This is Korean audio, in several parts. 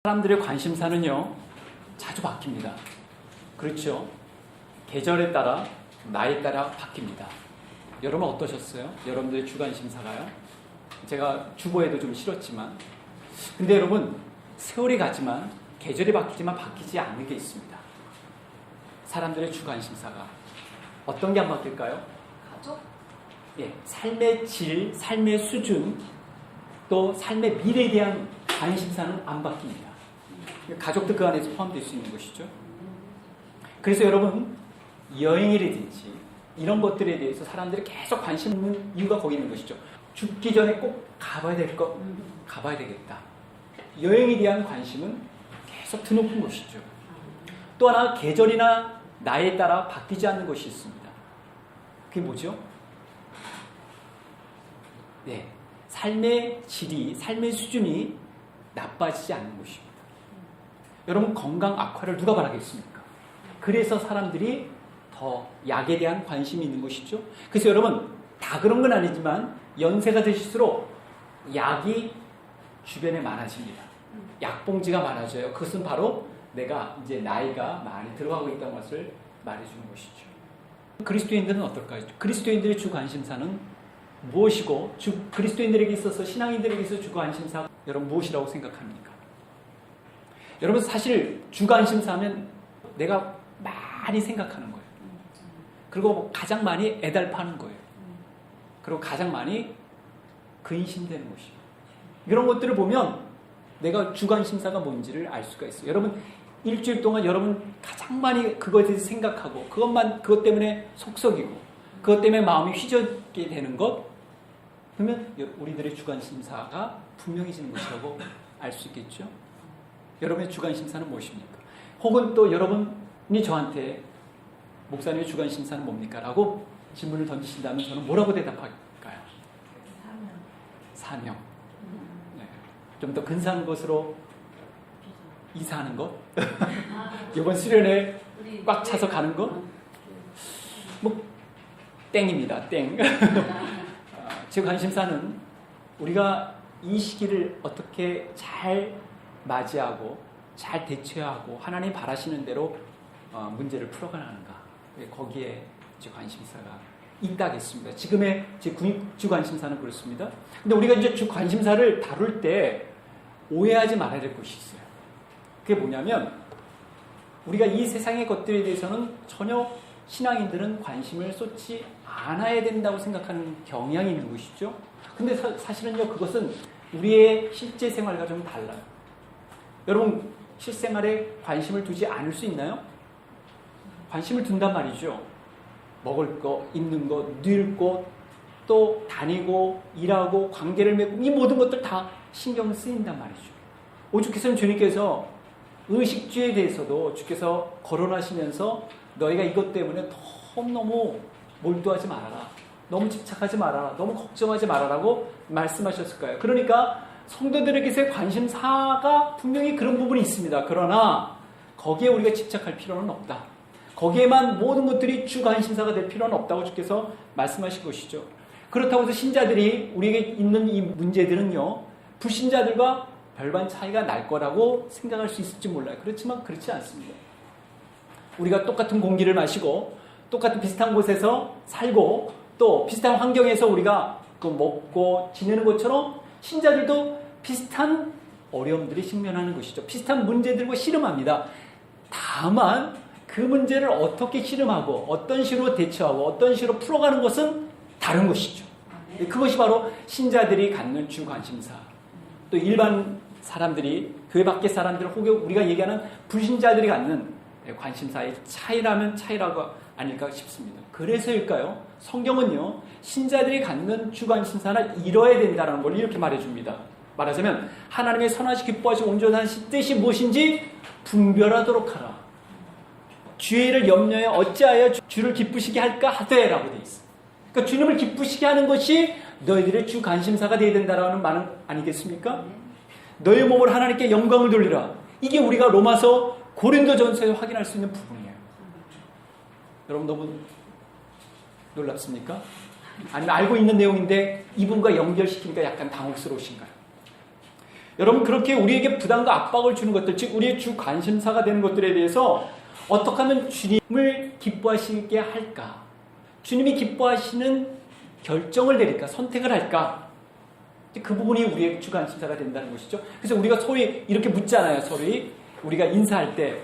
사람들의 관심사는요, 자주 바뀝니다. 그렇죠? 계절에 따라, 나이에 따라 바뀝니다. 여러분 어떠셨어요? 여러분들의 주관심사가요? 제가 주보에도 좀 실었지만, 근데 여러분, 세월이 가지만, 계절이 바뀌지만 바뀌지 않는 게 있습니다. 사람들의 주관심사가. 어떤 게 안 바뀔까요? 가족? 예, 삶의 질, 삶의 수준, 또 삶의 미래에 대한 관심사는 안 바뀝니다. 가족도 그 안에서 포함될 수 있는 것이죠. 그래서 여러분, 여행이라든지 이런 것들에 대해서 사람들이 계속 관심 있는 이유가 거기 있는 것이죠. 죽기 전에 꼭 가봐야 될 것, 가봐야 되겠다. 여행에 대한 관심은 계속 드높은 것이죠. 또 하나, 계절이나 나이에 따라 바뀌지 않는 것이 있습니다. 그게 뭐죠? 네, 삶의 질이, 삶의 수준이 나빠지지 않는 것입니다. 여러분, 건강 악화를 누가 바라겠습니까? 그래서 사람들이 더 약에 대한 관심이 있는 것이죠. 그래서 여러분, 다 그런 건 아니지만 연세가 드실수록 약이 주변에 많아집니다. 약봉지가 많아져요. 그것은 바로 내가 이제 나이가 많이 들어가고 있다는 것을 말해주는 것이죠. 그리스도인들은 어떨까요? 그리스도인들의 주 관심사는 무엇이고, 그리스도인들에게 있어서, 신앙인들에게 있어서 주 관심사, 여러분 무엇이라고 생각합니까? 여러분, 사실 주 관심사 하면 내가 많이 생각하는 거예요. 그리고 가장 많이 애달파는 거예요. 그리고 가장 많이 근심되는 것이에요. 이런 것들을 보면 내가 주관심사가 뭔지를 알 수가 있어요. 여러분, 일주일 동안 여러분 가장 많이 그것에 대해서 생각하고 그것 때문에 속썩이고 그것 때문에 마음이 휘젓게 되는 것, 그러면 우리들의 주관심사가 분명해지는 것이라고 알 수 있겠죠. 여러분의 주관심사는 무엇입니까? 혹은 또 여러분이 저한테 목사님의 주관심사는 뭡니까? 라고 질문을 던지신다면 저는 뭐라고 대답할까요? 사명. 네. 좀 더 근사한 것으로 이사하는 것? 이번 수련회 꽉 차서 가는 것? 뭐 땡입니다. 땡. 제 관심사는 우리가 이 시기를 어떻게 잘 맞이하고 잘 대처하고 하나님 바라시는 대로 문제를 풀어가는가, 거기에 제 관심사가 있다겠습니다. 지금의 제 주 관심사는 그렇습니다. 근데 우리가 이제 주 관심사를 다룰 때 오해하지 말아야 될 것이 있어요. 그게 뭐냐면, 우리가 이 세상의 것들에 대해서는 전혀 신앙인들은 관심을 쏟지 않아야 된다고 생각하는 경향이 있는 것이죠. 근데 사실은요, 그것은 우리의 실제 생활과 좀 달라요. 여러분, 실생활에 관심을 두지 않을 수 있나요? 관심을 둔단 말이죠. 먹을 거, 입는 거, 누울 거, 또 다니고, 일하고, 관계를 맺고, 이 모든 것들 다 신경 쓰인단 말이죠. 오죽했으면 주님께서 의식주에 대해서도 주께서 거론하시면서 너희가 이것 때문에 너무 몰두하지 말아라. 너무 집착하지 말아라. 너무 걱정하지 말아라고 말씀하셨을까요? 그러니까 성도들에게서의 관심사가 분명히 그런 부분이 있습니다. 그러나 거기에 우리가 집착할 필요는 없다. 거기에만 모든 것들이 주 관심사가 될 필요는 없다고 주께서 말씀하신 것이죠. 그렇다고 해서 신자들이, 우리에게 있는 이 문제들은요, 불신자들과 별반 차이가 날 거라고 생각할 수 있을지 몰라요. 그렇지만 그렇지 않습니다. 우리가 똑같은 공기를 마시고 똑같은 비슷한 곳에서 살고 또 비슷한 환경에서 우리가 먹고 지내는 것처럼 신자들도 비슷한 어려움들이 직면하는 것이죠. 비슷한 문제들과 씨름합니다. 다만 그 문제를 어떻게 씨름하고 어떤 식으로 대처하고 어떤 식으로 풀어가는 것은 다른 것이죠. 그것이 바로 신자들이 갖는 주 관심사. 또 일반 사람들이, 교회 밖의 사람들 혹은 우리가 얘기하는 불신자들이 갖는 관심사의 차이라면 차이라고 아닐까 싶습니다. 그래서일까요? 성경은요, 신자들이 갖는 주 관심사는 이뤄야 된다는 걸 이렇게 말해줍니다. 말하자면 하나님의 선하시 기뻐하시고 온전하신 뜻이 무엇인지 분별하도록 하라. 주의 일을 염려해 어찌하여 주를 기쁘시게 할까 하되 라고 되어 있습니다. 그러니까 주님을 기쁘시게 하는 것이 너희들의 주 관심사가 되어야 된다는 말은 아니겠습니까? 너희 몸을 하나님께 영광을 돌리라. 이게 우리가 로마서 고린도전서에 확인할 수 있는 부분이에요. 여러분 너무 놀랍습니까? 아니면 알고 있는 내용인데 이분과 연결시키니까 약간 당혹스러우신가요? 여러분 그렇게 우리에게 부담과 압박을 주는 것들, 즉 우리의 주 관심사가 되는 것들에 대해서 어떻게 하면 주님을 기뻐하시게 할까? 주님이 기뻐하시는 결정을 내릴까? 선택을 할까? 그 부분이 우리의 주 관심사가 된다는 것이죠. 그래서 우리가 소위 이렇게 묻잖아요. 소위 우리가 인사할 때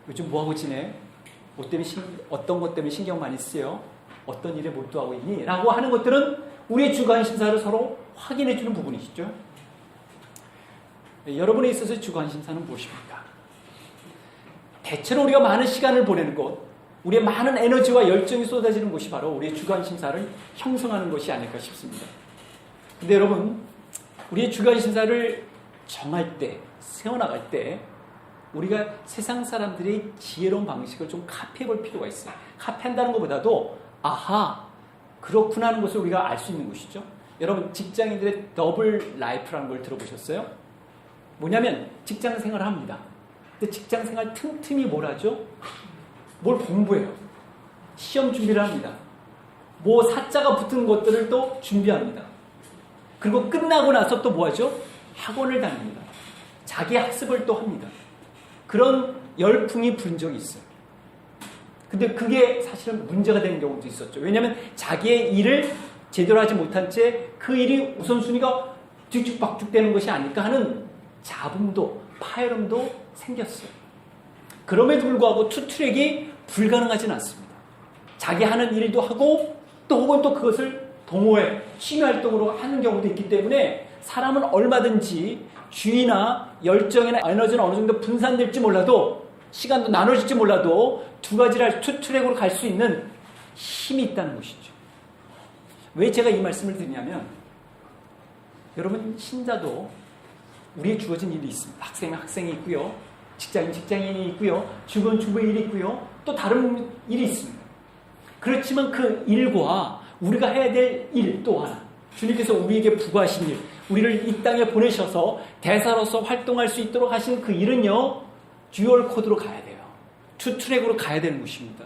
요즘 뭐하고 지내? 뭐 때문에 어떤 것 때문에 신경 많이 쓰여? 어떤 일에 몰두하고 있니? 라고 하는 것들은 우리의 주 관심사를 서로 확인해 주는 부분이시죠. 여러분에 있어서 주 관심사는 무엇입니까? 대체로 우리가 많은 시간을 보내는 곳, 우리의 많은 에너지와 열정이 쏟아지는 곳이 바로 우리의 주 관심사를 형성하는 것이 아닐까 싶습니다. 근데 여러분, 우리의 주 관심사를 정할 때, 세워나갈 때 우리가 세상 사람들의 지혜로운 방식을 좀 카피해 볼 필요가 있어요. 카피한다는 것보다도 아하, 그렇구나 하는 것을 우리가 알 수 있는 것이죠. 여러분, 직장인들의 더블 라이프라는 걸 들어보셨어요? 뭐냐면 직장 생활을 합니다. 근데 직장 생활 틈틈이 뭘 하죠? 뭘 공부해요. 시험 준비를 합니다. 뭐 사자가 붙은 것들을 또 준비합니다. 그리고 끝나고 나서 또 뭐 하죠? 학원을 다닙니다. 자기 학습을 또 합니다. 그런 열풍이 부른 적이 있어요. 근데 그게 사실은 문제가 되는 경우도 있었죠. 왜냐하면 자기의 일을 제대로 하지 못한 채 그 일이 우선순위가 뒤죽박죽되는 것이 아닐까 하는 잡음도, 파열음도 생겼어요. 그럼에도 불구하고 투트랙이 불가능하진 않습니다. 자기 하는 일도 하고 또 혹은 또 그것을 동호회, 취미활동으로 하는 경우도 있기 때문에 사람은 얼마든지 주의나 열정이나 에너지는 어느 정도 분산될지 몰라도 시간도 나눠질지 몰라도 두 가지를 투트랙으로 갈 수 있는 힘이 있다는 것이죠. 왜 제가 이 말씀을 드리냐면 여러분 신자도 우리에 주어진 일이 있습니다. 학생이 있고요. 직장인이 있고요. 주부의 일이 있고요. 또 다른 일이 있습니다. 그렇지만 그 일과 우리가 해야 될 일 또한 주님께서 우리에게 부과하신 일, 우리를 이 땅에 보내셔서 대사로서 활동할 수 있도록 하신 그 일은요. 듀얼 코드로 가야 돼요. 투 트랙으로 가야 되는 것입니다.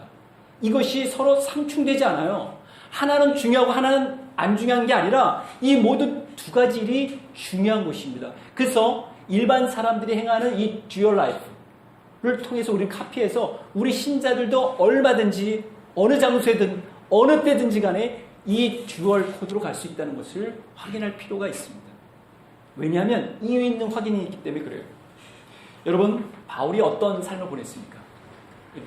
이것이 서로 상충되지 않아요. 하나는 중요하고 하나는 안 중요한 게 아니라 이 모두 두 가지 일이 중요한 것입니다. 그래서 일반 사람들이 행하는 이 듀얼 라이프를 통해서 우리를 카피해서 우리 신자들도 얼마든지 어느 장소에든 어느 때든지 간에 이 듀얼 코드로 갈 수 있다는 것을 확인할 필요가 있습니다. 왜냐하면 이유 있는 확인이 있기 때문에 그래요. 여러분, 바울이 어떤 삶을 보냈습니까?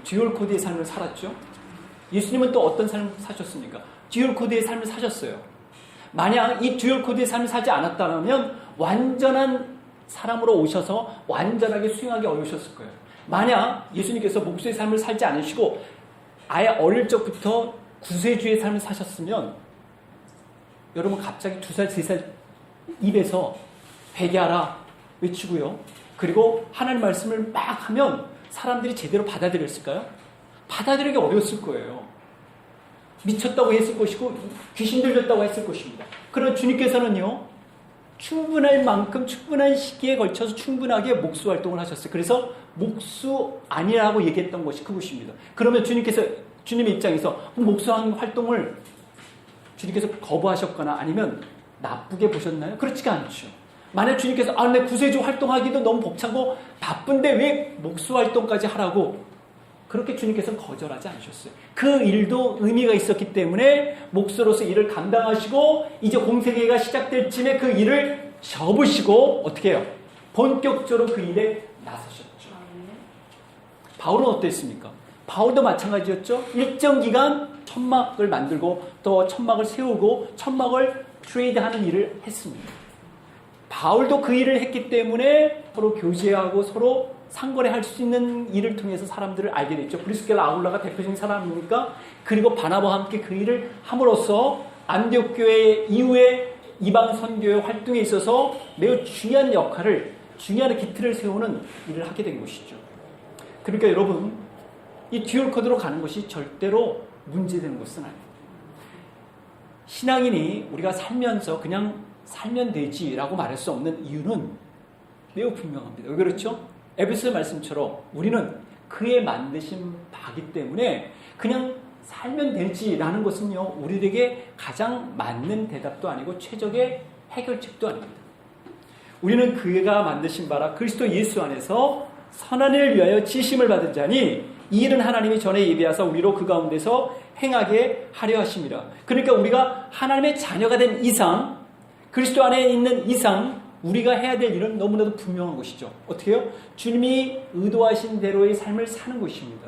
듀얼 코드의 삶을 살았죠. 예수님은 또 어떤 삶을 사셨습니까? 듀얼 코드의 삶을 사셨어요. 만약 이 듀얼 코드의 삶을 살지 않았다면 완전한 사람으로 오셔서 완전하게 수행하기 어려우셨을 거예요. 만약 예수님께서 목수의 삶을 살지 않으시고 아예 어릴 적부터 구세주의 삶을 사셨으면 여러분 갑자기 2살, 3살 입에서 회개하라 외치고요. 그리고 하나님 말씀을 막 하면 사람들이 제대로 받아들였을까요? 받아들이기 어려웠을 거예요. 미쳤다고 했을 것이고 귀신 들렸다고 했을 것입니다. 그러나 주님께서는요. 충분할 만큼 충분한 시기에 걸쳐서 충분하게 목수 활동을 하셨어요. 그래서 목수 아니라고 얘기했던 것이 그것입니다. 그러면 주님의 입장에서 목수 활동을 주님께서 거부하셨거나 아니면 나쁘게 보셨나요? 그렇지가 않죠. 만약 주님께서 내 구세주 활동하기도 너무 벅차고 바쁜데 왜 목수 활동까지 하라고 그렇게 주님께서는 거절하지 않으셨어요. 그 일도 의미가 있었기 때문에 목수로서 일을 감당하시고 이제 공생애가 시작될 쯤에 그 일을 접으시고 어떻게 해요? 본격적으로 그 일에 나서셨죠. 바울은 어땠습니까? 바울도 마찬가지였죠. 일정 기간 천막을 만들고 또 천막을 세우고 천막을 트레이드하는 일을 했습니다. 바울도 그 일을 했기 때문에 서로 교제하고 서로 상거래할 수 있는 일을 통해서 사람들을 알게 됐죠. 브리스겔라 아굴라가 대표적인 사람이니까 그리고 바나바와 함께 그 일을 함으로써 안디옥 교회 이후에 이방 선교의 활동에 있어서 매우 중요한 역할을 중요한 기틀을 세우는 일을 하게 된 것이죠. 그러니까 여러분 이 듀얼 코드로 가는 것이 절대로 문제되는 것은 아닙니다. 신앙인이 우리가 살면서 그냥 살면 되지라고 말할 수 없는 이유는 매우 분명합니다. 왜 그렇죠? 에베소 말씀처럼 우리는 그의 만드신 바기 때문에 그냥 살면 되지라는 것은요 우리에게 가장 맞는 대답도 아니고 최적의 해결책도 아닙니다. 우리는 그가 만드신 바라 그리스도 예수 안에서 선한 일을 위하여 지심을 받은 자니 이 일은 하나님이 전에 예비하사 우리로 그 가운데서 행하게 하려 하심이라. 그러니까 우리가 하나님의 자녀가 된 이상, 그리스도 안에 있는 이상 우리가 해야 될 일은 너무나도 분명한 것이죠. 어떻게 해요? 주님이 의도하신 대로의 삶을 사는 것입니다.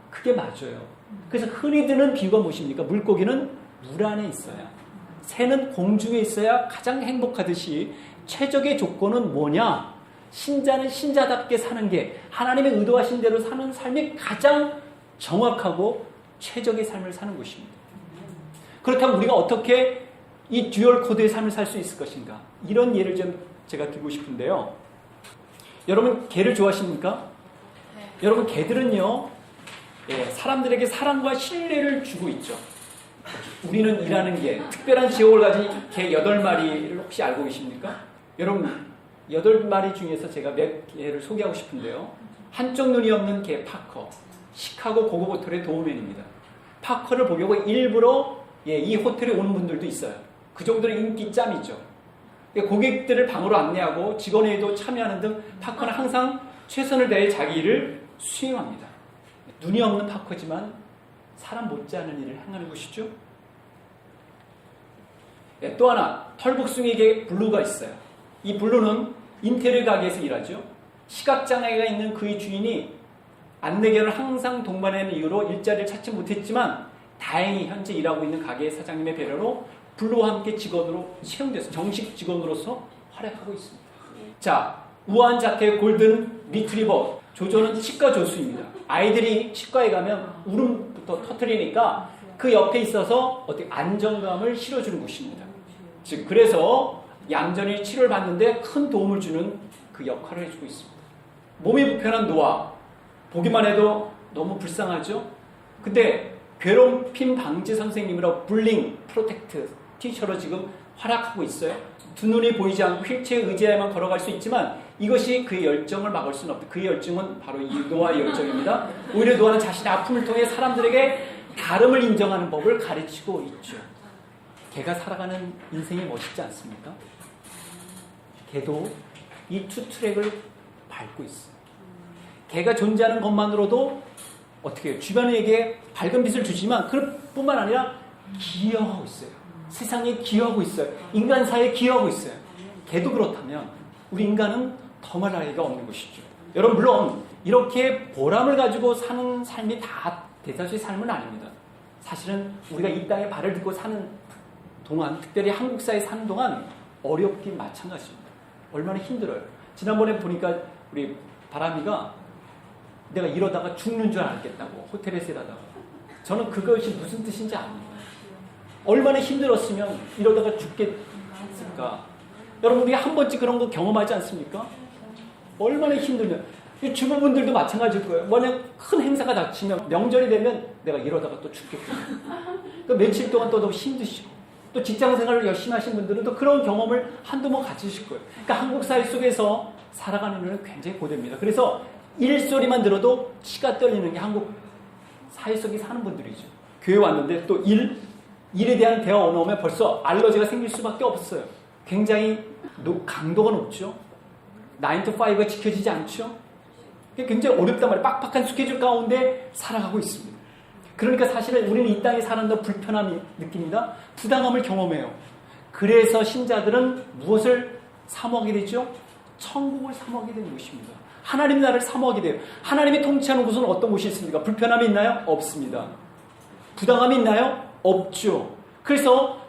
그게 맞아요. 그래서 흔히 드는 비유가 무엇입니까? 물고기는 물 안에 있어야, 새는 공중에 있어야 가장 행복하듯이 최적의 조건은 뭐냐? 신자는 신자답게 사는 게, 하나님의 의도하신 대로 사는 삶이 가장 정확하고 최적의 삶을 사는 것입니다. 그렇다면 우리가 어떻게 이 듀얼 코드의 삶을 살 수 있을 것인가? 이런 예를 좀 제가 드리고 싶은데요. 여러분 개를 좋아하십니까? 네. 여러분 개들은요, 사람들에게 사랑과 신뢰를 주고 있죠. 우리는 일하는 개, 특별한 지옥을 가진 개 8마리를 혹시 알고 계십니까? 여러분 8마리 중에서 제가 몇 개를 소개하고 싶은데요. 한쪽 눈이 없는 개 파커, 시카고 고급 호텔의 도우맨입니다. 파커를 보려고 일부러 이 호텔에 오는 분들도 있어요. 그 정도로 인기 짬이죠. 고객들을 방으로 안내하고 직원회의도 참여하는 등 파커는 항상 최선을 다해 자기 일을 수행합니다. 눈이 없는 파커지만 사람 못지않은 일을 행하는 것이죠. 또 하나, 털복숭이계 블루가 있어요. 이 블루는 인테리어 가게에서 일하죠. 시각장애가 있는 그의 주인이 안내견을 항상 동반하는 이유로 일자리를 찾지 못했지만 다행히 현재 일하고 있는 가게 사장님의 배려로 블루와 함께 직원으로 채용돼서 정식 직원으로서 활약하고 있습니다. 자, 우아한 자태의 골든 리트리버 조조는 치과 조수입니다. 아이들이 치과에 가면 울음부터 터뜨리니까 그 옆에 있어서 어떻게 안정감을 실어주는 것입니다. 즉 그래서 얌전히 치료를 받는데 큰 도움을 주는 그 역할을 해주고 있습니다. 몸이 불편한 노아, 보기만 해도 너무 불쌍하죠? 근데 괴롭힘 방지 선생님이라고 불링 프로텍트 티셔로 지금 활약하고 있어요. 두 눈이 보이지 않고 휠체어에 의지해야만 걸어갈 수 있지만 이것이 그의 열정을 막을 수는 없다. 그의 열정은 바로 이 노아의 열정입니다. 오히려 노아는 자신의 아픔을 통해 사람들에게 다름을 인정하는 법을 가르치고 있죠. 걔가 살아가는 인생이 멋있지 않습니까? 걔도 이 투트랙을 밟고 있어요. 걔가 존재하는 것만으로도 어떻게 해요? 주변에게 밝은 빛을 주지만 그뿐만 아니라 기여하고 있어요. 세상에 기여하고 있어요. 인간 사회에 기여하고 있어요. 걔도 그렇다면 우리 인간은 더 말할 나위가 없는 것이죠. 여러분 물론 이렇게 보람을 가지고 사는 삶이 다 대다수의 삶은 아닙니다. 사실은 우리가 이 땅에 발을 딛고 사는 동안, 특별히 한국 사회에 사는 동안 어렵긴 마찬가지입니다. 얼마나 힘들어요. 지난번에 보니까 우리 바람이가 내가 이러다가 죽는 줄 알겠다고 호텔에서 일하다가, 저는 그것이 무슨 뜻인지 압니다. 얼마나 힘들었으면 이러다가 죽겠을까. 여러분 우리 한 번쯤 그런 거 경험하지 않습니까? 얼마나 힘들면 주부분들도 마찬가지일 거예요. 만약 큰 행사가 닥치면 명절이 되면 내가 이러다가 또 죽겠구나. 또 며칠 동안 또 너무 힘드시고, 또 직장생활을 열심히 하신 분들은 또 그런 경험을 한두 번 가지실 거예요. 그러니까 한국 사회 속에서 살아가는 일은 굉장히 고됩니다. 그래서 일소리만 들어도 치가 떨리는 게 한국 사회 속에 사는 분들이죠. 교회 왔는데 또 일에 대한 대화 언어면 벌써 알러지가 생길 수밖에 없어요. 굉장히 강도가 높죠. 9 to 5가 지켜지지 않죠. 굉장히 어렵단 말이에요. 빡빡한 스케줄 가운데 살아가고 있습니다. 그러니까 사실은 우리는 이 땅에 사는데 불편함을 느낍니다. 부당함을 경험해요. 그래서 신자들은 무엇을 사모하게 되죠? 천국을 사모하게 되는 것입니다. 하나님 나라를 사모하게 돼요. 하나님이 통치하는 곳은 어떤 곳이 있습니까? 불편함이 있나요? 없습니다. 부당함이 있나요? 없죠. 그래서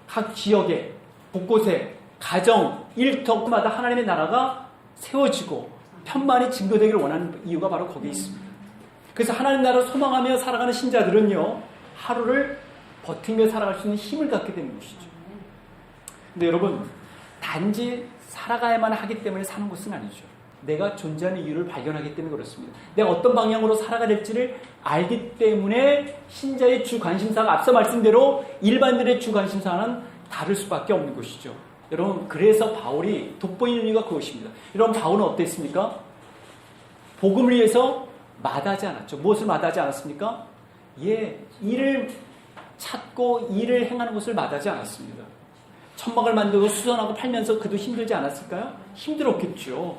각 지역에 곳곳에 가정, 일터마다 하나님의 나라가 세워지고 편만이 증거되기를 원하는 이유가 바로 거기에 있습니다. 그래서 하나님 나라를 소망하며 살아가는 신자들은요, 하루를 버티며 살아갈 수 있는 힘을 갖게 되는 것이죠. 근데 여러분, 단지 살아가야만 하기 때문에 사는 것은 아니죠. 내가 존재하는 이유를 발견하기 때문에 그렇습니다. 내가 어떤 방향으로 살아가야 될지를 알기 때문에 신자의 주 관심사가 앞서 말씀대로 일반들의 주 관심사는 다를 수밖에 없는 것이죠. 여러분, 그래서 바울이 돋보이는 이유가 그것입니다. 여러분, 바울은 어땠습니까? 복음을 위해서 마다하지 않았죠. 무엇을 마다하지 않았습니까? 일을 찾고 일을 행하는 것을 마다하지 않았습니다. 천막을 만들고 수선하고 팔면서 그도 힘들지 않았을까요? 힘들었겠죠.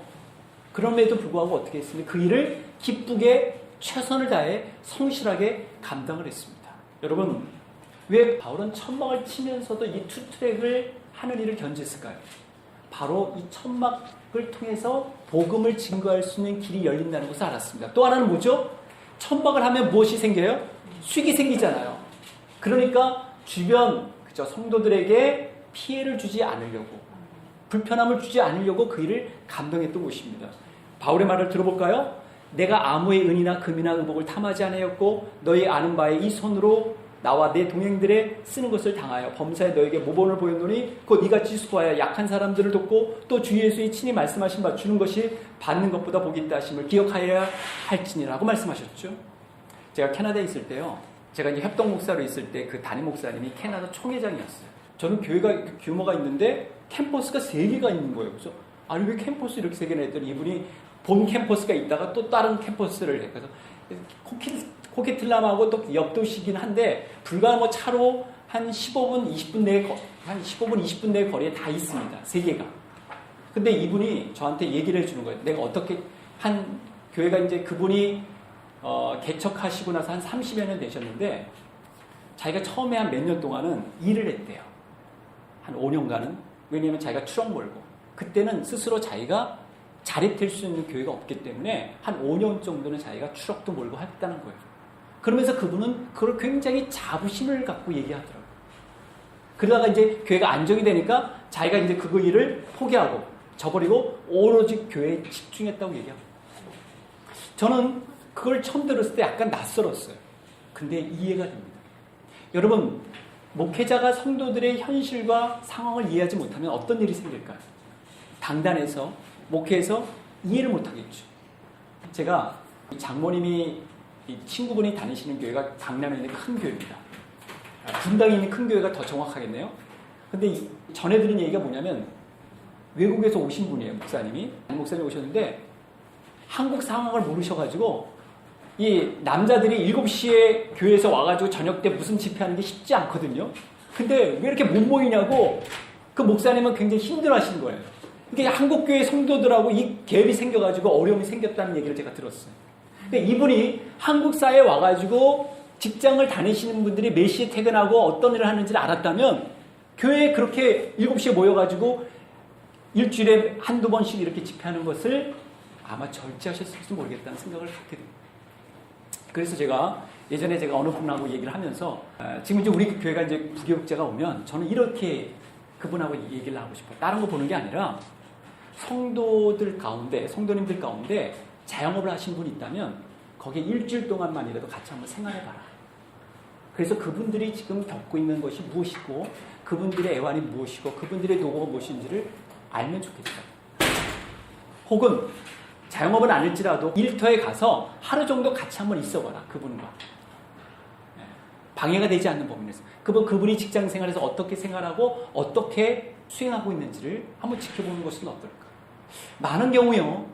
그럼에도 불구하고 어떻게 했습니까? 그 일을 기쁘게 최선을 다해 성실하게 감당을 했습니다. 여러분, 왜 바울은 천막을 치면서도 이 투트랙을 하는 일을 견뎠을까요? 바로 이 천막을 통해서 복음을 증거할 수 있는 길이 열린다는 것을 알았습니다. 또 하나는 뭐죠? 천막을 하면 무엇이 생겨요? 수익이 생기잖아요. 그러니까 주변 성도들에게 피해를 주지 않으려고, 불편함을 주지 않으려고 그 일을 감당했던 것입니다. 바울의 말을 들어볼까요? 내가 아무의 은이나 금이나 의복을 탐하지 아니하였고 너희 아는 바에 이 손으로 나와 내 동행들의 쓰는 것을 당하여 범사에 너에게 모범을 보였노니 곧 이같이 수고하여 약한 사람들을 돕고 또 주 예수의 친히 말씀하신 바 주는 것이 받는 것보다 복이 있다 하심을 기억하여야 할지니라고 말씀하셨죠. 제가 캐나다에 있을 때요, 제가 이제 협동 목사로 있을 때 그 담임 목사님이 캐나다 총회장이었어요. 저는 교회가 규모가 있는데 캠퍼스가 3개가 있는 거예요. 그래서 아니 왜 캠퍼스 이렇게 3개나 했더니 이분이 본 캠퍼스가 있다가 또 다른 캠퍼스를 해. 그래서 코키틀람하고 또 옆도시긴 한데 불과 뭐 차로 한 15분, 20분 내에 한 15분, 20분 내에 거리에 다 있습니다. 3개가. 근데 이분이 저한테 얘기를 해주는 거예요. 내가 어떻게 한 교회가 이제 그분이 개척하시고 나서 한 30여 년 되셨는데 자기가 처음에 한 몇 년 동안은 일을 했대요. 한 5년간은. 왜냐하면 자기가 추억 몰고 그때는 스스로 자기가 자립될 수 있는 교회가 없기 때문에 한 5년 정도는 자기가 추억도 몰고 했다는 거예요. 그러면서 그분은 그걸 굉장히 자부심을 갖고 얘기하더라고요. 그러다가 이제 교회가 안정이 되니까 자기가 이제 그거 일을 포기하고 저버리고 오로지 교회에 집중했다고 얘기합니다. 저는 그걸 처음 들었을 때 약간 낯설었어요. 근데 이해가 됩니다. 여러분, 목회자가 성도들의 현실과 상황을 이해하지 못하면 어떤 일이 생길까요? 당단에서, 목회에서 이해를 못하겠죠. 제가 장모님이 친구분이 다니시는 교회가 강남에 있는 큰 교회입니다. 분당에 있는 큰 교회가 더 정확하겠네요. 근데 전에 들은 얘기가 뭐냐면 외국에서 오신 분이에요. 목사님이 오셨는데 한국 상황을 모르셔가지고 이 남자들이 7시에 교회에서 와가지고 저녁 때 무슨 집회하는 게 쉽지 않거든요. 근데 왜 이렇게 못 모이냐고 그 목사님은 굉장히 힘들어하시는 거예요. 이게 한국교회 성도들하고 이 갭이 생겨가지고 어려움이 생겼다는 얘기를 제가 들었어요. 그러니까 이분이 한국사에 와가지고 직장을 다니시는 분들이 몇 시에 퇴근하고 어떤 일을 하는지를 알았다면 교회에 그렇게 7시에 모여가지고 일주일에 한두 번씩 이렇게 집회하는 것을 아마 절제하셨을지 모르겠다는 생각을 갖게 됩니다. 그래서 제가 예전에 제가 어느 분하고 얘기를 하면서 지금 이제 우리 교회가 이제 부교육자가 오면 저는 이렇게 그분하고 얘기를 하고 싶어요. 다른 거 보는 게 아니라 성도들 가운데, 성도님들 가운데 자영업을 하신 분이 있다면 거기에 일주일 동안만이라도 같이 한번 생활해봐라. 그래서 그분들이 지금 겪고 있는 것이 무엇이고 그분들의 애환이 무엇이고 그분들의 노고가 무엇인지를 알면 좋겠어요. 혹은 자영업은 아닐지라도 일터에 가서 하루 정도 같이 한번 있어봐라. 그분과. 방해가 되지 않는 범위 내에서. 그분이 직장 생활에서 어떻게 생활하고 어떻게 수행하고 있는지를 한번 지켜보는 것은 어떨까. 많은 경우요.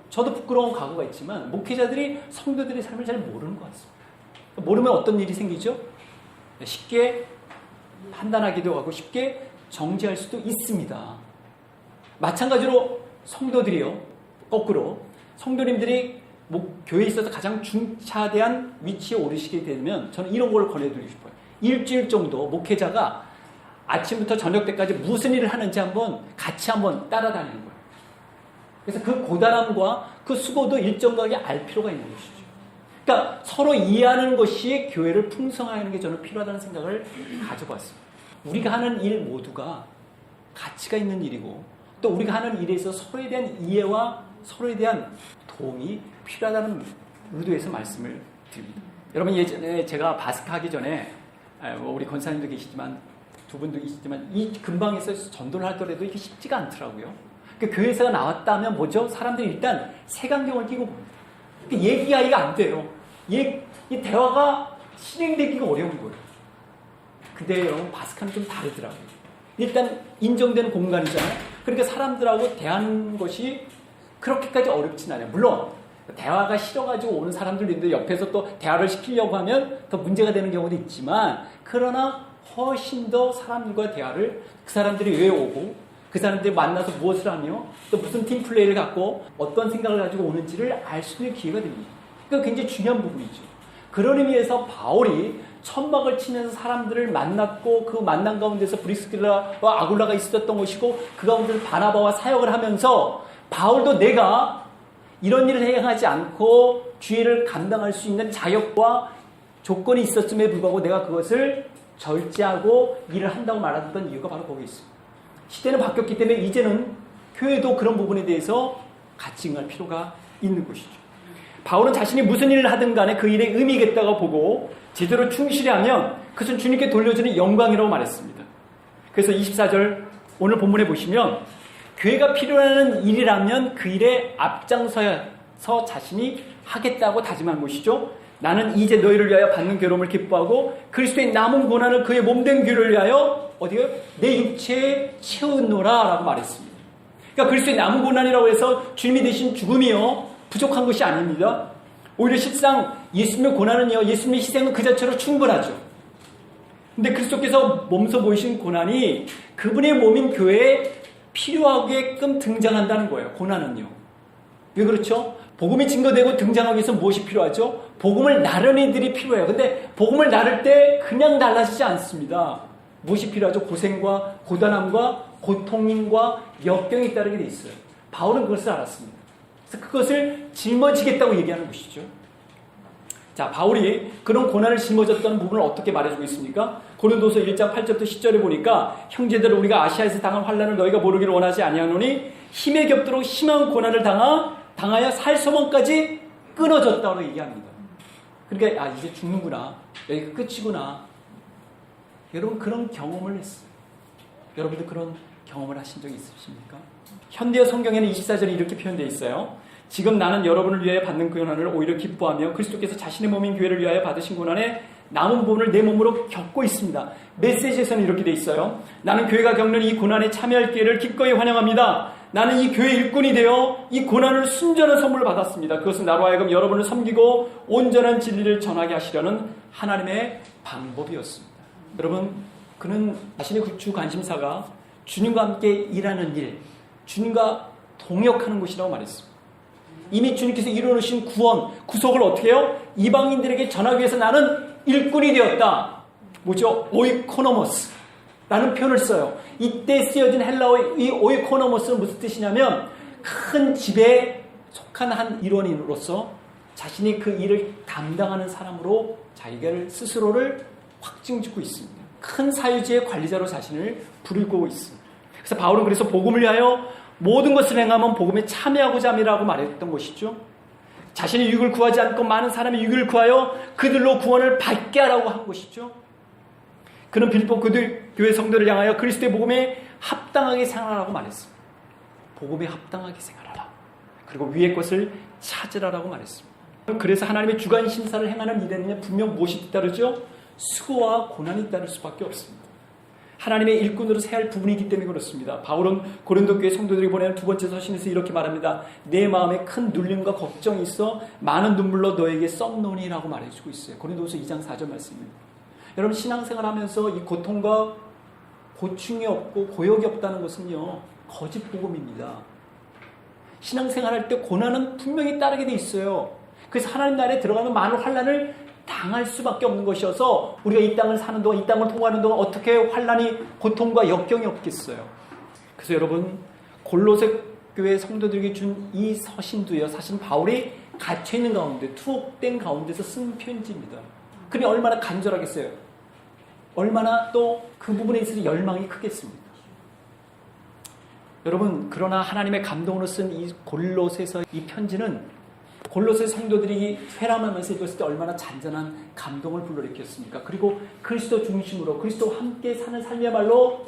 저도 부끄러운 과거가 있지만 목회자들이 성도들의 삶을 잘 모르는 것 같습니다. 모르면 어떤 일이 생기죠? 쉽게 판단하기도 하고 쉽게 정죄할 수도 있습니다. 마찬가지로 성도들이요. 거꾸로 성도님들이 교회에 있어서 가장 중차대한 위치에 오르시게 되면 저는 이런 걸 권해드리고 싶어요. 일주일 정도 목회자가 아침부터 저녁 때까지 무슨 일을 하는지 같이 한번 따라다니는 거예요. 그래서 그 고단함과 그 수고도 일정하게 알 필요가 있는 것이죠. 그러니까 서로 이해하는 것이 교회를 풍성하게 하는 게 저는 필요하다는 생각을 가져봤습니다. 우리가 하는 일 모두가 가치가 있는 일이고 또 우리가 하는 일에 있어서 서로에 대한 이해와 서로에 대한 도움이 필요하다는 의도에서 말씀을 드립니다. 여러분 예전에 제가 바스크 하기 전에 우리 권사님도 계시지만 두 분도 계시지만 이 근방에서 전도를 하더라도 이게 쉽지가 않더라고요. 그러니까 교회에서 나왔다면 뭐죠? 사람들이 일단 색안경을 끼고 봅니다. 그러니까 얘기하기가 안 돼요. 이 대화가 실행되기가 어려운 거예요. 근데 여러분 바스크는 좀 다르더라고요. 일단 인정되는 공간이잖아요. 그러니까 사람들하고 대하는 것이 그렇게까지 어렵진 않아요. 물론 대화가 싫어가지고 오는 사람들도 있는데 옆에서 또 대화를 시키려고 하면 더 문제가 되는 경우도 있지만 그러나 훨씬 더 사람들과 대화를 그 사람들이 왜 오고 그 그 사람들이 만나서 무엇을 하며 또 무슨 팀 플레이를 갖고 어떤 생각을 가지고 오는지를 알 수 있는 기회가 됩니다. 그러니까 굉장히 중요한 부분이죠. 그런 의미에서 바울이 천막을 치면서 사람들을 만났고 그 만남 가운데서 브리스길라와 아굴라가 있었던 것이고 그 가운데서 바나바와 사역을 하면서 바울도 내가 이런 일을 행하지 않고 주의를 감당할 수 있는 자격과 조건이 있었음에 불구하고 내가 그것을 절제하고 일을 한다고 말했던 이유가 바로 거기에 있습니다. 시대는 바뀌었기 때문에 이제는 교회도 그런 부분에 대해서 같이 응할 필요가 있는 것이죠. 바울은 자신이 무슨 일을 하든 간에 그 일에 의미겠다고 보고 제대로 충실히 하면 그것은 주님께 돌려주는 영광이라고 말했습니다. 그래서 24절 오늘 본문에 보시면 교회가 필요한 일이라면 그 일에 앞장서서 자신이 하겠다고 다짐한 것이죠. 나는 이제 너희를 위하여 받는 괴로움을 기뻐하고 그리스도의 남은 고난을 그의 몸된 교회를 위하여 어디요? 내 육체에 채우노라 라고 말했습니다. 그러니까 그리스도의 남은 고난이라고 해서 주님이 대신 죽음이요 부족한 것이 아닙니다. 오히려 실상 예수님의 고난은요, 예수님의 희생은 그 자체로 충분하죠. 근데 그리스도께서 몸소 보이신 고난이 그분의 몸인 교회에 필요하게끔 등장한다는 거예요. 고난은요. 왜 그렇죠? 복음이 증거되고 등장하기 위해서 무엇이 필요하죠? 복음을 나르는 이들이 필요해요. 근데 복음을 나를 때 그냥 달라지지 않습니다. 무엇이 필요하죠? 고생과 고단함과 고통과 역경이 따르게 돼 있어요. 바울은 그것을 알았습니다. 그래서 그것을 짊어지겠다고 얘기하는 것이죠. 자, 바울이 그런 고난을 짊어졌다는 부분을 어떻게 말해주고 있습니까? 고린도서 1장 8절부터 10절에 보니까 형제들 우리가 아시아에서 당한 환난을 너희가 모르기를 원하지 아니하노니 힘에 겹도록 심한 고난을 당하여 살 소망까지 끊어졌다고 얘기합니다. 그러니까 이제 죽는구나. 여기가 끝이구나. 여러분 그런 경험을 했어요. 여러분도 그런 경험을 하신 적이 있으십니까? 현대어 성경에는 24절이 이렇게 표현되어 있어요. 지금 나는 여러분을 위하여 받는 고난을 오히려 기뻐하며 그리스도께서 자신의 몸인 교회를 위하여 받으신 고난에 남은 부분을 내 몸으로 겪고 있습니다. 메시지에서는 이렇게 되어 있어요. 나는 교회가 겪는 이 고난에 참여할 기회를 기꺼이 환영합니다. 나는 이 교회 일꾼이 되어 이 고난을 순전한 선물을 받았습니다. 그것은 나로 하여금 여러분을 섬기고 온전한 진리를 전하게 하시려는 하나님의 방법이었습니다. 여러분, 그는 자신의 주 관심사가 주님과 함께 일하는 일, 주님과 동역하는 것이라고 말했습니다. 이미 주님께서 이루어놓으신 구원, 구속을 어떻게 해요? 이방인들에게 전하기 위해서 나는 일꾼이 되었다. 뭐죠? 오이코노모스 라는 표현을 써요. 이때 쓰여진 헬라어의 이 오이코노모스는 무슨 뜻이냐면 큰 집에 속한 한 일원인으로서 자신이 그 일을 담당하는 사람으로 자기가 스스로를 확증짓고 있습니다. 큰 사유지의 관리자로 자신을 부르고 있습니다. 그래서 바울은 그래서 복음을 위하여 모든 것을 행하면 복음에 참여하고자 함이라고 말했던 것이죠. 자신의 유익을 구하지 않고 많은 사람의 유익을 구하여 그들로 구원을 받게 하라고 한 것이죠. 그는 빌립보 교회 성도를 향하여 그리스도의 복음에 합당하게 생활하라고 말했습니다. 복음에 합당하게 생활하라. 그리고 위의 것을 찾으라라고 말했습니다. 그래서 하나님의 주관 심사를 행하는 일에는 분명 무엇이 뒤따르죠? 수고와 고난이 따를 수밖에 없습니다. 하나님의 일꾼으로 서야 할 부분이기 때문에 그렇습니다. 바울은 고린도 교회 성도들이 보내는 두 번째 서신에서 이렇게 말합니다. 내 마음에 큰 눌림과 걱정이 있어 많은 눈물로 너에게 썩노니라고 말해주고 있어요. 고린도서 2장 4절 말씀입니다. 여러분 신앙생활하면서 이 고통과 고충이 없고 고역이 없다는 것은요 거짓 복음입니다. 신앙생활할 때 고난은 분명히 따르게 돼 있어요. 그래서 하나님 나라에 들어가면 많은 환난을 당할 수밖에 없는 것이어서 우리가 이 땅을 사는 동안 이 땅을 통과하는 동안 어떻게 환난이 고통과 역경이 없겠어요. 그래서 여러분 골로새 교회 성도들에게 준 이 서신도요 사실 바울이 갇혀있는 가운데 투옥된 가운데서 쓴 편지입니다. 그게 얼마나 간절하겠어요. 얼마나 또 그 부분에 있어서 열망이 크겠습니까. 여러분 그러나 하나님의 감동으로 쓴 이 골로새서 이 편지는 골로새 성도들이 회람하면서 읽었을 때 얼마나 잔잔한 감동을 불러일으켰습니까. 그리고 그리스도 중심으로 그리스도와 함께 사는 삶이야말로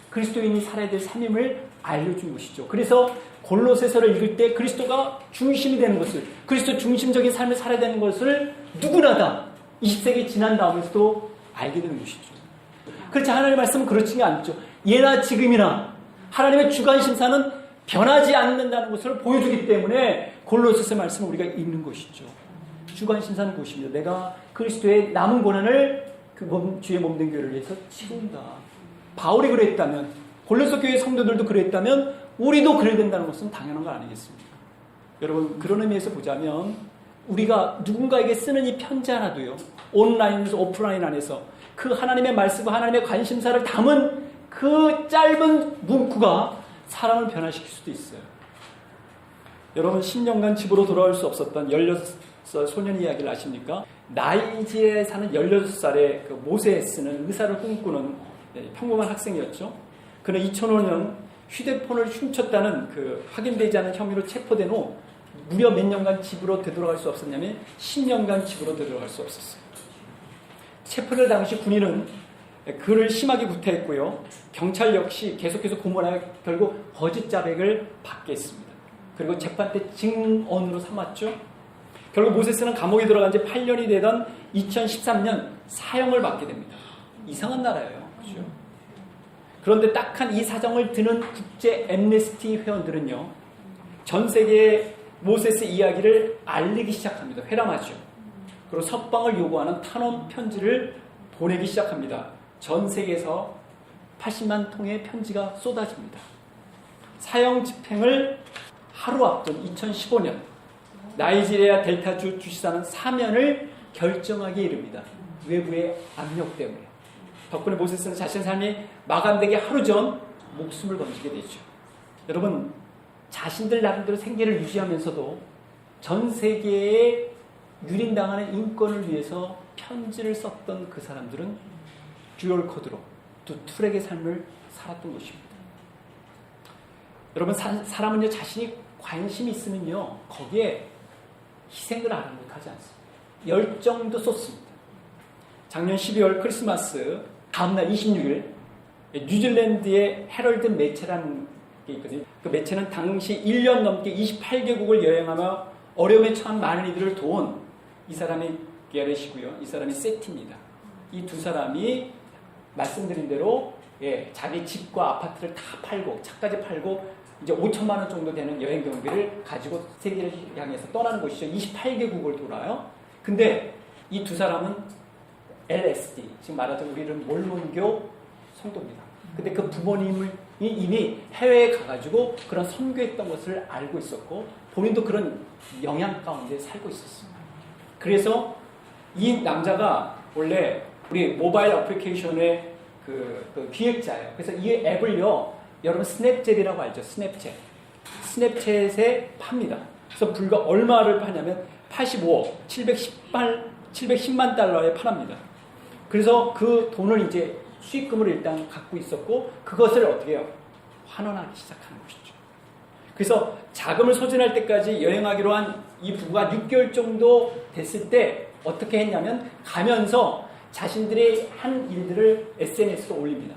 그리스도인이 살아야 될 삶임을 알려준 것이죠. 그래서 골로새서를 읽을 때 그리스도가 중심이 되는 것을 그리스도 중심적인 삶을 살아야 되는 것을 누구나 다 20세기 지난 다음에서도 알게 되는 것이죠. 그렇지 하나님의 말씀은 그렇지 않죠. 예나 지금이나 하나님의 주관 심사는 변하지 않는다는 것을 보여주기 때문에 골로새서 말씀을 우리가 읽는 것이죠. 주관 심사는 그것입니다. 내가 그리스도의 남은 고난을 그 주의 몸된 교회를 위해서 치른다. 바울이 그랬다면 골로새 교회 성도들도 그랬다면 우리도 그래야 된다는 것은 당연한 거 아니겠습니까? 여러분, 그런 의미에서 보자면 우리가 누군가에게 쓰는 이 편지 하나도요, 온라인에서 오프라인 안에서 그 하나님의 말씀과 하나님의 관심사를 담은 그 짧은 문구가 사람을 변화시킬 수도 있어요. 여러분, 10년간 집으로 돌아올 수 없었던 16살 소년 이야기를 아십니까? 나이지리아에 사는 16살의 그 모세스는 의사를 꿈꾸는 평범한 학생이었죠. 그는 2005년 휴대폰을 훔쳤다는 그 확인되지 않은 혐의로 체포된 후 무려 몇 년간 집으로 되돌아갈 수 없었냐면 10년간 집으로 되돌아갈 수 없었어요. 체포될 당시 군인은 그를 심하게 구타했고요. 경찰 역시 계속해서 고문하여 결국 거짓 자백을 받게 했습니다. 그리고 재판 때 증언으로 삼았죠. 결국 모세스는 감옥에 들어간 지 8년이 되던 2013년 사형을 받게 됩니다. 이상한 나라예요. 그렇죠? 그런데 딱한 이 사정을 드는 국제 앰네스티 회원들은요, 전 세계에 모세스 이야기를 알리기 시작합니다. 회람하죠. 그리고 석방을 요구하는 탄원 편지를 보내기 시작합니다. 전 세계에서 80만 통의 편지가 쏟아집니다. 사형 집행을 하루 앞둔 2015년 나이지리아 델타주 주지사는 사면을 결정하기에 이릅니다. 외부의 압력 때문에. 덕분에 모세스는 자신의 삶이 마감되기 하루 전 목숨을 건지게 되죠. 여러분, 자신들 나름대로 생계를 유지하면서도 전 세계에 유린당하는 인권을 위해서 편지를 썼던 그 사람들은 듀얼 코드로 두 툴의 삶을 살았던 것입니다. 여러분, 사람은요, 자신이 관심이 있으면요, 거기에 희생을 아랑곳하지 않습니다. 열정도 쏟습니다. 작년 12월 크리스마스 다음날 26일 뉴질랜드의 헤럴드 매체라는 게 있거든요. 그 매체는 당시 1년 넘게 28개국을 여행하며 어려움에 처한 많은 이들을 도운 이 사람이 게렛이고요. 이 사람이 세티입니다. 이 두 사람이 말씀드린 대로 자기 집과 아파트를 다 팔고 차까지 팔고 이제 5천만 원 정도 되는 여행 경비를 가지고 세계를 향해서 떠나는 것이죠. 28개국을 돌아요. 근데 이 두 사람은 LSD, 지금 말하자면 우리는 몰몬교 성도입니다. 근데 그 부모님이 이미 해외에 가가지고 그런 선교했던 것을 알고 있었고 본인도 그런 영향 가운데 살고 있었습니다. 그래서 이 남자가 원래 우리 모바일 어플리케이션의 그 기획자예요. 그래서 이 앱을요, 여러분 스냅챗이라고 알죠? 스냅챗. 스냅챗에 팝니다. 그래서 불과 얼마를 파냐면 85억, 710만 달러에 팔합니다. 그래서 그 돈을 이제 수익금을 일단 갖고 있었고 그것을 어떻게 해요? 환원하기 시작하는 것이죠. 그래서 자금을 소진할 때까지 여행하기로 한 이 부부가 6개월 정도 됐을 때 어떻게 했냐면 가면서 자신들이 한 일들을 SNS로 올립니다.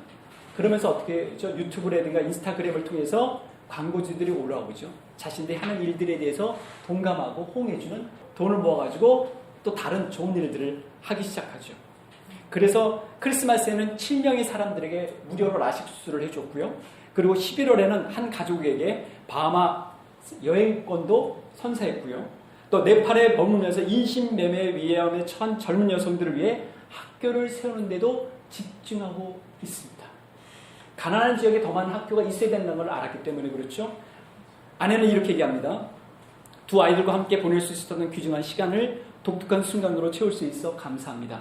그러면서 어떻게 했죠? 유튜브라든가 인스타그램을 통해서 광고주들이 올라오죠. 자신들이 하는 일들에 대해서 동감하고 호응해주는 돈을 모아가지고 또 다른 좋은 일들을 하기 시작하죠. 그래서 크리스마스에는 7명의 사람들에게 무료로 라식 수술을 해줬고요. 그리고 11월에는 한 가족에게 바하마 여행권도 선사했고요. 또 네팔에 머물면서 인신매매 위험에 처한 젊은 여성들을 위해 학교를 세우는 데도 집중하고 있습니다. 가난한 지역에 더 많은 학교가 있어야 된다는 걸 알았기 때문에 그렇죠. 아내는 이렇게 얘기합니다. 두 아이들과 함께 보낼 수 있었던 귀중한 시간을 독특한 순간으로 채울 수 있어 감사합니다.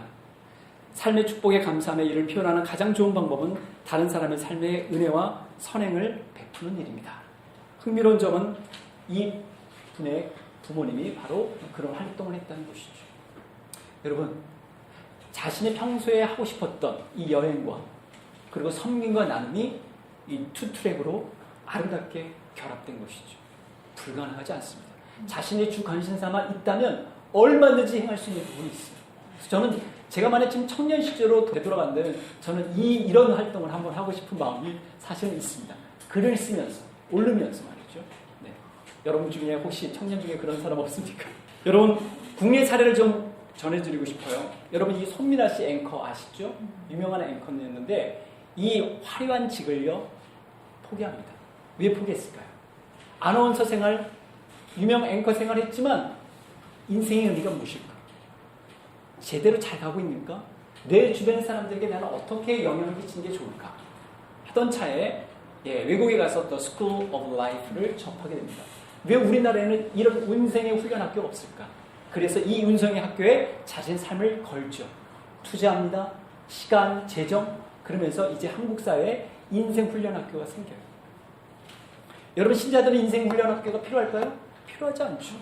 삶의 축복에 감사함의 일을 표현하는 가장 좋은 방법은 다른 사람의 삶의 은혜와 선행을 베푸는 일입니다. 흥미로운 점은 이 분의 부모님이 바로 그런 활동을 했다는 것이죠. 여러분, 자신이 평소에 하고 싶었던 이 여행과 그리고 섬김과 나눔이 이 투 트랙으로 아름답게 결합된 것이죠. 불가능하지 않습니다. 자신의 주 관심사만 있다면 얼마든지 행할 수 있는 부분이 있어요. 그래서 저는 제가 만약 지금 청년 시절로 되돌아간다면 저는 이런 활동을 한번 하고 싶은 마음이 사실은 있습니다. 글을 쓰면서, 올리면서 말이죠. 네. 여러분 중에 혹시 청년 중에 그런 사람 없습니까? 여러분, 국내 사례를 좀 전해드리고 싶어요. 여러분, 이 손민아 씨 앵커 아시죠? 유명한 앵커였는데 이 화려한 직을요, 포기합니다. 왜 포기했을까요? 아나운서 생활, 유명 앵커 생활했지만 인생의 의미가 무엇일까? 제대로 잘 가고 있는가? 내 주변 사람들에게 나는 어떻게 영향을 끼치는 게 좋을까? 하던 차에 외국에 가서 The School of Life를 접하게 됩니다. 왜 우리나라에는 이런 운생의 훈련 학교가 없을까? 그래서 이 운생의 학교에 자신의 삶을 걸죠. 투자합니다. 시간, 재정, 그러면서 이제 한국 사회에 인생 훈련 학교가 생겨요. 여러분, 신자들은 인생 훈련 학교가 필요할까요? 필요하지 않죠.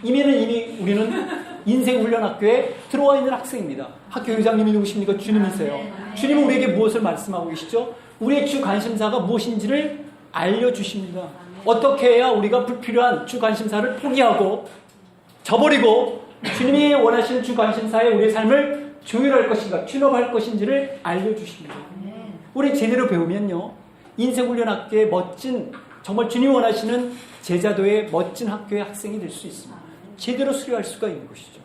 이미 우리는 인생 훈련 학교에 들어와 있는 학생입니다. 학교 회장님이 누구십니까? 주님이세요. 주님은 우리에게 무엇을 말씀하고 계시죠? 우리의 주 관심사가 무엇인지를 알려주십니다. 어떻게 해야 우리가 불필요한 주 관심사를 포기하고 저버리고 주님이 원하시는 주 관심사에 우리의 삶을 조율할 것인가, 튠업할 것인지를 알려주십니다. 우리 제대로 배우면요, 인생훈련학교의 멋진, 정말 주님이 원하시는 제자도의 멋진 학교의 학생이 될 수 있습니다. 제대로 수료할 수가 있는 것이죠.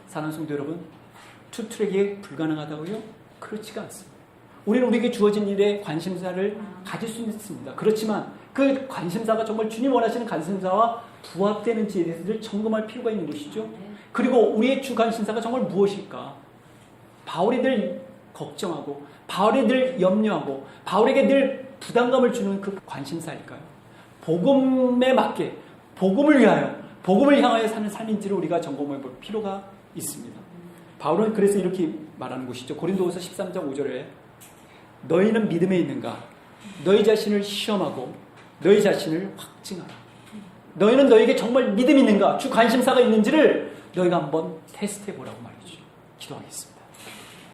사랑하는 성도 여러분, 투트랙이 불가능하다고요? 그렇지가 않습니다. 우리는 우리에게 주어진 일에 관심사를 가질 수 있습니다. 그렇지만 그 관심사가 정말 주님 원하시는 관심사와 부합되는지에 대해서 점검할 필요가 있는 것이죠. 그리고 우리의 주 관심사가 정말 무엇일까? 바울이 늘 걱정하고, 바울이 늘 염려하고, 바울에게 늘 부담감을 주는 그 관심사일까요? 복음에 맞게, 복음을 위하여, 복음을 향하여 사는 삶인지를 우리가 점검해 볼 필요가 있습니다. 바울은 그래서 이렇게 말하는 것이죠. 고린도후서 13장 5절에 너희는 믿음에 있는가? 너희 자신을 시험하고 너희 자신을 확증하라. 너희는 너에게 정말 믿음이 있는가? 주 관심사가 있는지를 너희가 한번 테스트해 보라고 말이죠. 기도하겠습니다.